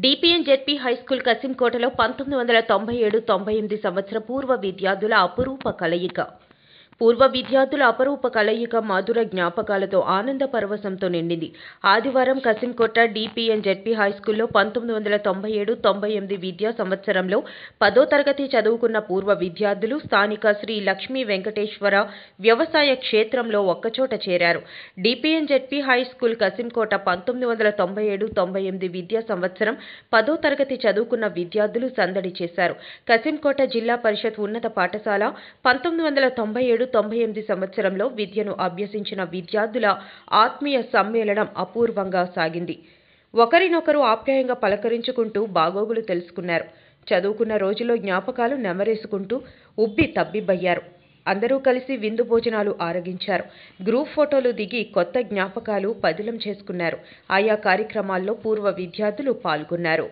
DPN ZP high school కసింకోటలో 1997-98 సంవత్సర పూర్వ విద్యార్థుల అపరూప కలయిక మధుర జ్ఞాపకాలతో ఆనంద పరవశంతో నిండింది. ఆదివారం కసింకోట డిపిఎన్ జెడ్పీ హైస్కూల్లో 1997-98 విద్యా సంవత్సరంలో 10వ తరగతి చదువుకున్న పూర్వ విద్యార్థులు స్థానిక శ్రీ లక్ష్మీ వెంకటేశ్వర వ్యవసాయ క్షేత్రంలో ఒక్కచోట చేరారు. డిపిఎన్ జెడ్పీ హైస్కూల్ కసింకోట 1997-98 విద్యా సంవత్సరం 10వ తరగతి చదువుకున్న విద్యార్థులు సందడి చేశారు. కసింకోట జిల్లా పరిషత్ ఉన్నత పాఠశాల 1997-98 సంవత్సరంలో విద్యను అభ్యసించిన విద్యార్థుల ఆత్మీయ సమ్మేళనం అపూర్వంగా సాగింది. ఒకరినొకరు ఆప్యాయంగా పలకరించుకుంటూ బాగోగులు తెలుసుకున్నారు. చదువుకున్న రోజుల్లో జ్ఞాపకాలు నెమరేసుకుంటూ ఉబ్బి తబ్బిబ్బయ్యారు. అందరూ కలిసి విందు భోజనాలు ఆరగించారు. గ్రూప్ ఫోటోలు దిగి కొత్త జ్ఞాపకాలు పదిలం చేసుకున్నారు. ఆయా కార్యక్రమాల్లో పూర్వ విద్యార్థులు పాల్గొన్నారు.